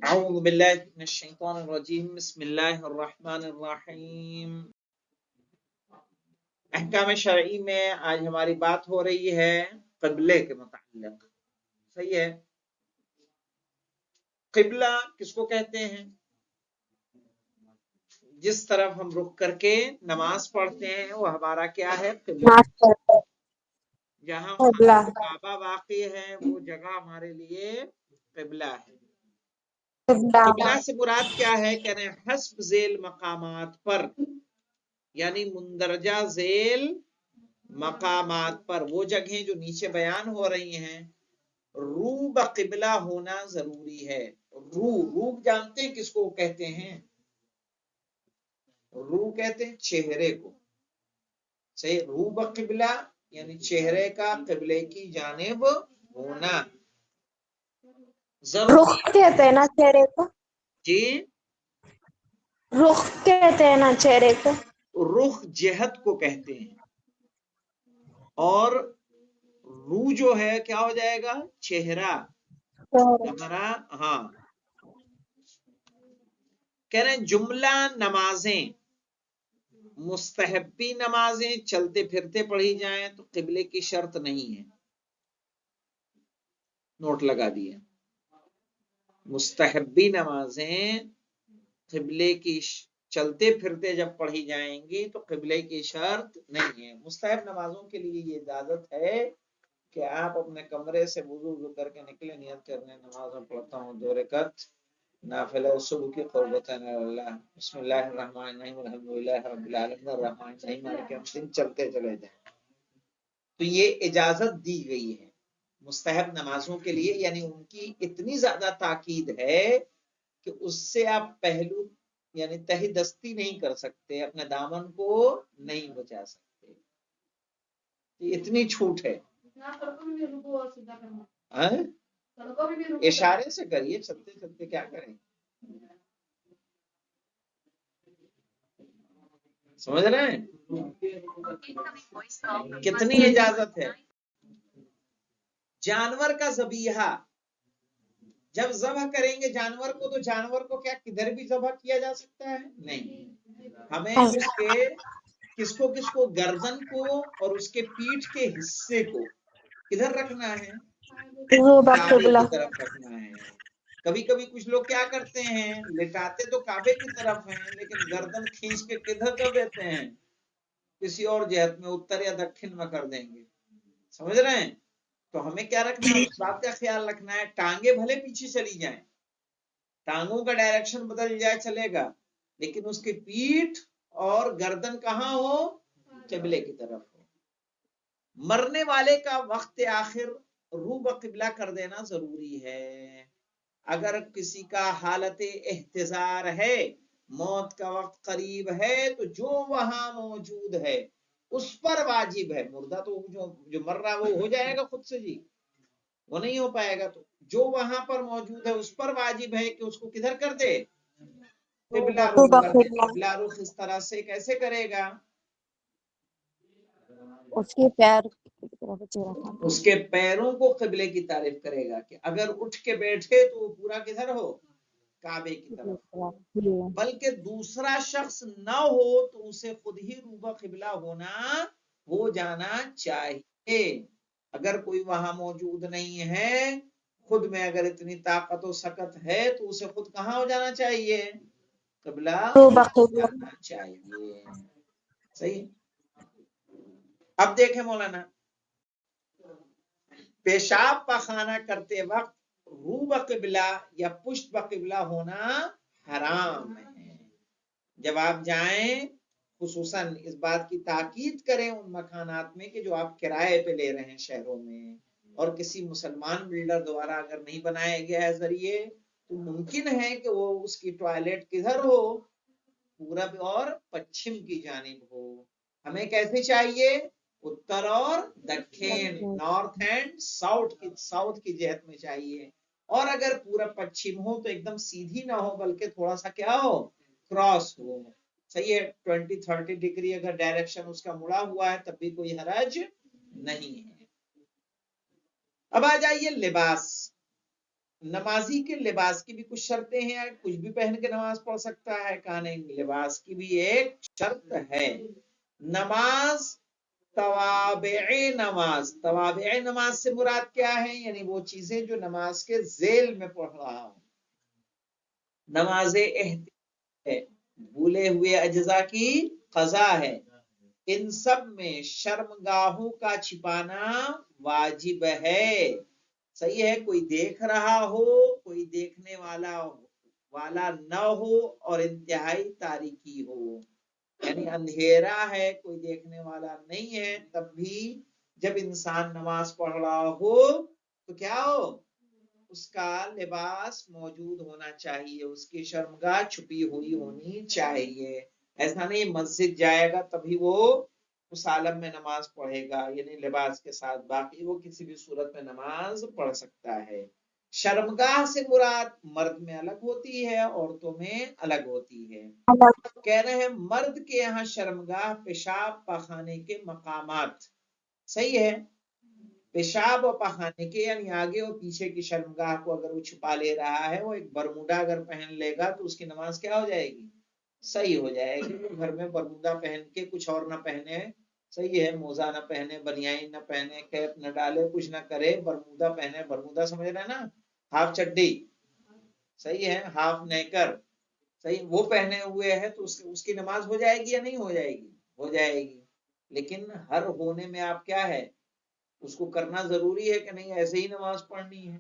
اعوذ باللہ من الشیطان الرجیم بسم اللہ الرحمن الرحیم۔ احکام شرعی میں آج ہماری بات ہو رہی ہے قبلے کے متعلق۔ صحیح ہے، قبلہ کس کو کہتے ہیں؟ جس طرف ہم رخ کر کے نماز پڑھتے ہیں وہ ہمارا کیا ہے؟ قبلہ۔ جہاں خانہ کعبہ واقع ہے وہ جگہ ہمارے لیے قبلہ ہے۔ قبلہ سے مراد کیا ہے؟ کہہ رہے ہیں حسب ذیل مقامات پر، یعنی مندرجہ ذیل مقامات پر، وہ جگہیں جو نیچے بیان ہو رہی ہیں رو بقبلہ ہونا ضروری ہے۔ رو جانتے ہیں کس کو کہتے ہیں؟ رو کہتے ہیں چہرے کو۔ صحیح، رو بقبلہ یعنی چہرے کا قبلے کی جانب ہونا ضروری۔ رخ کہتے ہیں نا چہرے کو؟ جی، رخ کہتے ہیں نا چہرے کو؟ رخ جہت کو کہتے ہیں، اور رو جو ہے کیا ہو جائے گا؟ چہرہ ہمارا۔ ہاں، کہہ رہے ہیں جملہ نمازیں، مستحبی نمازیں چلتے پھرتے پڑھی جائیں تو قبلے کی شرط نہیں ہے۔ نوٹ لگا دیا، مستحبی نمازیں قبلے کی چلتے پھرتے جب پڑھی جائیں گی تو قبلے کی شرط نہیں ہے۔ مستحب نمازوں کے لیے یہ اجازت ہے کہ آپ اپنے کمرے سے وضو کر کے نکلے، نیت کرنے نماز میں پڑھتا ہوں 2 رکعت نافلہ صبح کی قربتین اللہ، بسم اللہ الرحمن الرحیم الحمدللہ رب العالمین الرحمن الرحیم مالک یوم الدین، چلتے چلے جائیں۔ تو یہ اجازت دی گئی ہے مستحب نمازوں کے لیے، یعنی ان کی اتنی زیادہ تاکید ہے کہ اس سے آپ پہلو یعنی تہی دستی نہیں کر سکتے، اپنے دامن کو نہیں بچا سکتے، اتنی چھوٹ ہے۔ اشارے سے کریے، چلتے چلتے کیا کریں؟ سمجھ رہے ہیں کتنی اجازت ہے؟ جانور کا ذبیحہ جب ذبح کریں گے جانور کو، تو جانور کو کیا کدھر بھی ذبح کیا جا سکتا ہے؟ نہیں، ہمیں اس کے کس کو گردن کو اور اس کے پیٹھ کے حصے کو کدھر رکھنا ہے؟ کعبے کی طرف رکھنا ہے۔ کبھی کبھی کچھ لوگ کیا کرتے ہیں، لٹاتے تو کعبے کی طرف ہیں لیکن گردن کھینچ کے کدھر کر دیتے ہیں؟ کسی اور جہت میں، اتر یا دکھن میں کر دیں گے۔ سمجھ رہے ہیں؟ تو ہمیں کیا رکھنا ہے؟ اس بات کا خیال رکھنا ہے ٹانگیں بھلے پیچھے چلی جائیں، ٹانگوں کا ڈائریکشن بدل جائے چلے گا، لیکن اس کی پیٹھ اور گردن کہاں ہو؟ قبلے کی طرف ہو۔ مرنے والے کا وقت آخر رو بقبلہ کر دینا ضروری ہے۔ اگر کسی کا حالت احتضار ہے، موت کا وقت قریب ہے، تو جو وہاں موجود ہے اس پر واجب ہے، مردہ تو جو مر رہا وہ ہو جائے گا خود سے، جی وہ نہیں ہو پائے گا، تو جو وہاں پر موجود ہے اس پر واجب ہے کہ اس کو کدھر کر دے؟ قبلہ رخ کر دے۔ قبلہ رخ اس طرح سے کیسے کرے گا؟ اس کے پیروں کو قبلے کی طرف کرے گا، کہ اگر اٹھ کے بیٹھے تو وہ پورا کدھر ہو؟ کعبے کی طرف ہو۔ بلکہ دوسرا شخص نہ ہو تو اسے خود ہی روبہ قبلہ ہونا ہو جانا چاہیے۔ اگر کوئی وہاں موجود نہیں ہے، خود میں اگر اتنی طاقت و سکت ہے تو اسے خود کہاں ہو جانا چاہیے؟ قبلہ جانا چاہیے۔ صحیح۔ اب دیکھیں مولانا، پیشاب پخانہ کرتے وقت رو بقبلہ یا پشت بقبلہ ہونا حرام ہے۔ جب آپ جائیں، خصوصاً اس بات کی تاکید کریں ان مکانات میں کہ جو آپ کرائے پہ لے رہے ہیں شہروں میں، اور کسی مسلمان بلڈر دوارا اگر نہیں بنایا گیا ہے ذریعے، تو ممکن ہے کہ وہ اس کی ٹوائلٹ کدھر ہو؟ پورب اور پچھم کی جانب ہو۔ ہمیں کیسے چاہیے؟ اتر اور دکھن، نارتھ اینڈ ساؤتھ کی جہت میں چاہیے۔ اور اگر پورا پچھم ہو تو ایک دم سیدھی نہ ہو بلکہ تھوڑا سا کیا ہو؟ کراس ہو۔ صحیح ہے، 20-30 ڈگری اگر ڈائریکشن اس کا مڑا ہوا ہے تب بھی کوئی حرج نہیں ہے۔ اب آ جائیے لباس۔ نمازی کے لباس کی بھی کچھ شرطیں ہیں، کچھ بھی پہن کے نماز پڑھ سکتا ہے؟ کہا نہیں، لباس کی بھی ایک شرط ہے۔ نماز توابع نماز سے مراد کیا ہے؟ یعنی وہ چیزیں جو نماز کے ذیل میں پڑھ رہا ہوں۔ نماز احتیاط ہے، بھولے ہوئے اجزاء کی قضا ہے، ان سب میں شرمگاہوں کا چھپانا واجب ہے۔ صحیح ہے، کوئی دیکھ رہا ہو، کوئی دیکھنے والا نہ ہو، اور انتہائی تاریکی ہو، یعنی اندھیرا ہے، کوئی دیکھنے والا نہیں ہے، تب بھی جب انسان نماز پڑھ رہا ہو تو کیا ہو؟ اس کا لباس موجود ہونا چاہیے، اس کی شرمگاہ چھپی ہوئی ہونی چاہیے۔ ایسا نہیں مسجد جائے گا تبھی وہ اس عالم میں نماز پڑھے گا، یعنی لباس کے ساتھ، باقی وہ کسی بھی صورت میں نماز پڑھ سکتا ہے۔ شرمگاہ سے مراد مرد میں الگ ہوتی ہے، عورتوں میں الگ ہوتی ہے۔ کہہ رہے ہیں مرد کے یہاں شرمگاہ پیشاب پاخانے کے مقامات، صحیح ہے، پیشاب اور پاخانے کے یعنی آگے اور پیچھے کی شرمگاہ کو اگر وہ چھپا لے رہا ہے، وہ ایک برموڈا اگر پہن لے گا تو اس کی نماز کیا ہو جائے گی؟ صحیح ہو جائے گی۔ گھر میں برموڈا پہن کے کچھ اور نہ پہنے، صحیح ہے، موزہ نہ پہنے، بنیائی نہ پہنے، کیپ نہ ڈالے، کچھ نہ کرے، برموڈا پہنے، برموڈا سمجھ رہے نا، ہاف چڈی، صحیح ہے، ہاف نیکر، صحیح، وہ پہنے ہوئے ہے تو اس کی نماز ہو جائے گی یا نہیں ہو جائے گی؟ ہو جائے گی۔ لیکن ہر ہونے میں آپ کیا ہے، اس کو کرنا ضروری ہے کہ نہیں ایسے ہی نماز پڑھنی ہے؟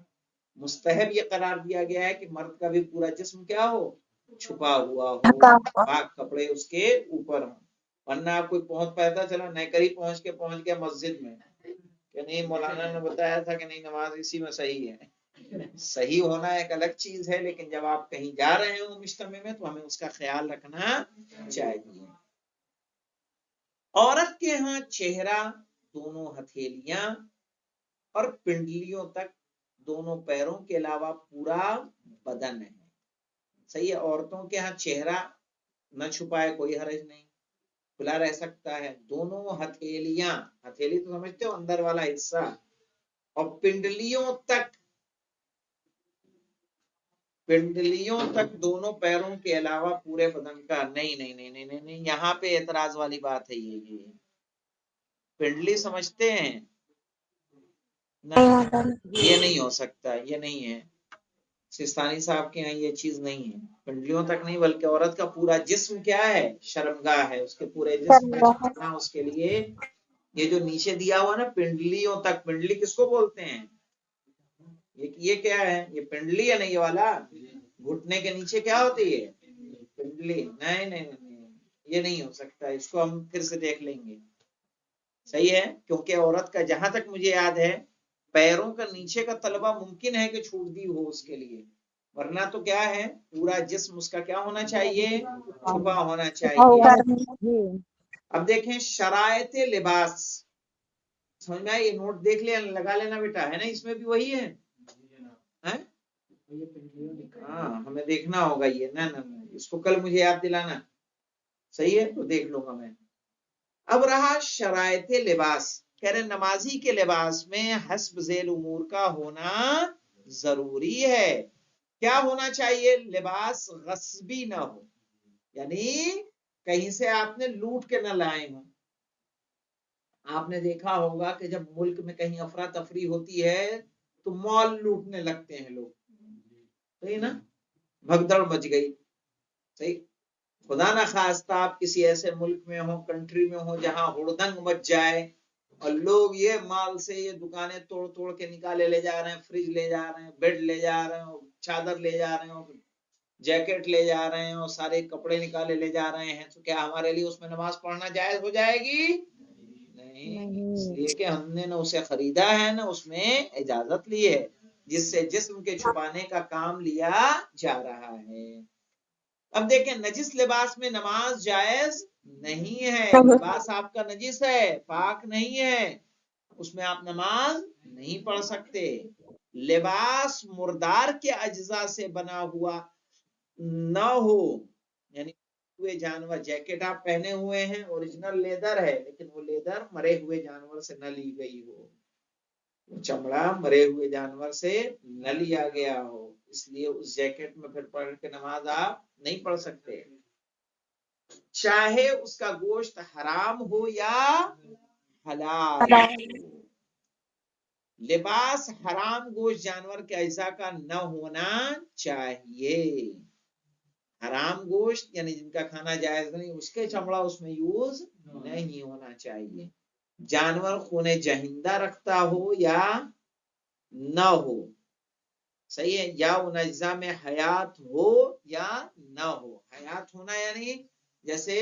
مستحب یہ قرار دیا گیا ہے کہ مرد کا بھی پورا جسم کیا ہو؟ چھپا ہوا ہو، پاک کپڑے اس کے اوپر ہوں، ورنہ آپ کوئی پتا چلا نیکری پہنچ گیا مسجد میں کہ نہیں مولانا نے بتایا تھا کہ نہیں نماز اسی میں صحیح ہے۔ صحیح ہونا ایک الگ چیز ہے، لیکن جب آپ کہیں جا رہے ہو مجتمع میں تو ہمیں اس کا خیال رکھنا چاہیے۔ عورت کے ہاں چہرہ، دونوں ہتھیلیاں اور پنڈلیوں تک، دونوں پیروں کے علاوہ پورا بدن ہے، صحیح ہے۔ عورتوں کے ہاں چہرہ نہ چھپائے کوئی حرج نہیں، کھلا رہ سکتا ہے، دونوں ہتھیلیاں، ہتھیلی تو سمجھتے ہو اندر والا حصہ، اور پنڈلیوں تک دونوں پیروں کے علاوہ پورے بدن کا نہیں نہیں نہیں نہیں نہیں نہیں، یہاں پہ اعتراض والی بات ہے۔ یہ پنڈلی سمجھتے ہیں؟ یہ نہیں ہو سکتا، یہ نہیں ہے، سستانی صاحب کے یہاں یہ چیز نہیں ہے، پنڈلیوں تک نہیں بلکہ عورت کا پورا جسم کیا ہے؟ شرمگاہ ہے، اس کے پورے جسم میں چھپنا اس کے لیے یہ جو نیچے دیا ہوا نا پنڈلیوں تک، پنڈلی کس کو بولتے ہیں؟ یہ کیا ہے؟ یہ پنڈلی ہے نا، یہ والا گھٹنے کے نیچے کیا ہوتی ہے؟ پنڈلی۔ نہیں نہیں نہیں، یہ نہیں ہو سکتا، اس کو ہم پھر سے دیکھ لیں گے، صحیح ہے، کیونکہ عورت کا جہاں تک مجھے یاد ہے پیروں کا نیچے کا تلبہ ممکن ہے کہ چھوٹ دی ہو اس کے لیے، ورنہ تو کیا ہے پورا جسم اس کا کیا ہونا چاہیے؟ چھپا ہونا چاہیے۔ اب دیکھیں شرائط لباس، سمجھ میں آئی؟ یہ نوٹ دیکھ لیں، لگا لینا بیٹا، ہے نا اس میں بھی وہی ہے؟ ہاں ہمیں دیکھنا ہوگا یہ، نہ اس کو کل مجھے یاد دلانا، صحیح ہے، تو دیکھ لوں گا میں۔ اب رہا شرائط لباس، کہہ رہے نمازی کے لباس میں حسب ذیل امور کا ہونا ضروری ہے۔ کیا ہونا چاہیے؟ لباس غصبی نہ ہو، یعنی کہیں سے آپ نے لوٹ کے نہ لائے ہوں۔ آپ نے دیکھا ہوگا کہ جب ملک میں کہیں افراتفری ہوتی ہے تو مال لوٹنے لگتے ہیں لوگ، صحیح نا، بھگدڑ مچ گئی، صحیح، خدا نہ خواستہ آپ کسی ایسے ملک میں ہو، کنٹری میں ہو جہاں ہڑدنگ مچ جائے اور لوگ یہ مال سے یہ دکانیں توڑ کے نکالے لے جا رہے ہیں، فریج لے جا رہے ہیں، بیڈ لے جا رہے ہیں، چادر لے جا رہے ہیں، جیکٹ لے جا رہے ہیں، اور سارے کپڑے نکالے لے جا رہے ہیں، تو کیا ہمارے لیے اس میں نماز پڑھنا جائز ہو جائے گی؟ نہیں، اس لیے کہ ہم نے نہ اسے خریدا ہے نہ اس میں اجازت لی ہے، جس سے جسم کے چھپانے کا کام لیا جا رہا ہے۔ اب دیکھیں نجس لباس میں نماز جائز نہیں ہے، لباس آپ کا نجس ہے، پاک نہیں ہے، اس میں آپ نماز نہیں پڑھ سکتے۔ لباس مردار کے اجزاء سے بنا ہوا نہ ہو، یعنی ہوئے جانور، جیکٹ آپ پہنے ہوئے ہیں اوریجنل لیدر ہے، لیکن وہ لیدر مرے ہوئے جانور سے نہ لی گئی ہو، وہ چمڑا مرے ہوئے جانور سے نہ لیا گیا ہو، اس لیے اس جیکٹ میں پھر پڑھ کے نماز آپ نہیں پڑھ سکتے، چاہے اس کا گوشت حرام ہو یا حلال ہو۔ لباس حرام گوشت جانور کے اجزاء کا نہ ہونا چاہیے، حرام گوشت یعنی جن کا کھانا جائز نہیں، اس کے چمڑا اس میں یوز نہیں ہونا چاہیے، جانور خون جہندہ رکھتا ہو یا نہ ہو، صحیح ہے، یا ان اجزاء میں حیات ہو یا نہ ہو، حیات ہونا یعنی جیسے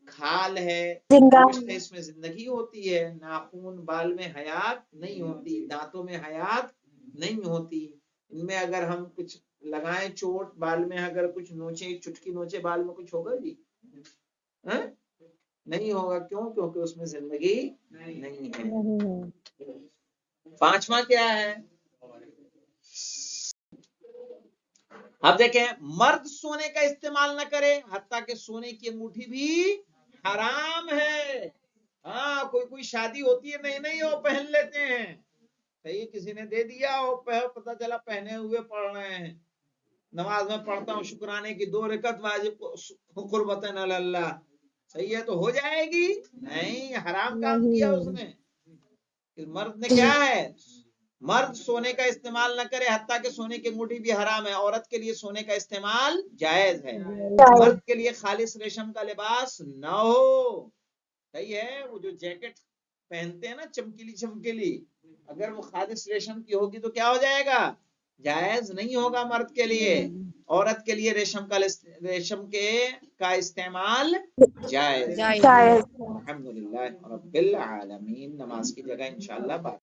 کھال ہے، گوشت ہے، اس میں زندگی ہوتی ہے، ناخون بال میں حیات نہیں ہوتی، دانتوں میں حیات نہیں ہوتی، ان میں اگر ہم کچھ لگائیں چوٹ بال میں، اگر کچھ نوچے چٹکی نوچے بال میں کچھ ہوگا جی؟ نہیں ہوگا، کیوں؟ کیونکہ اس میں زندگی نہیں ہے۔ پانچواں کیا ہے؟ اب دیکھیں، مرد سونے کا استعمال نہ کرے حتیٰ کہ سونے کی انگوٹھی بھی حرام ہے۔ ہاں، کوئی شادی ہوتی ہے نئی نئی وہ پہن لیتے ہیں، صحیح، کسی نے دے دیا وہ پتہ چلا پہنے ہوئے پڑھ رہے ہیں، نماز میں پڑھتا ہوں شکرانے کی 2 رکعت واجب قربتاً اللہ، صحیح ہے، تو ہو جائے گی؟ نہیں، حرام کام کیا اس نے۔ مرد نے کیا ہے؟ مرد سونے کا استعمال نہ کرے حتیٰ کہ سونے کی انگوٹھی بھی حرام ہے، عورت کے لیے سونے کا استعمال جائز ہے، مرد کے لیے خالص ریشم کا لباس نہ ہو، صحیح ہے، وہ جو جیکٹ پہنتے ہیں نا چمکیلی چمکیلی، اگر وہ خالص ریشم کی ہوگی تو کیا ہو جائے گا؟ جائز نہیں ہوگا مرد کے لیے، عورت کے لیے ریشم کا استعمال جائز۔ الحمدللہ رب العالمین۔ نماز کی جگہ انشاءاللہ بات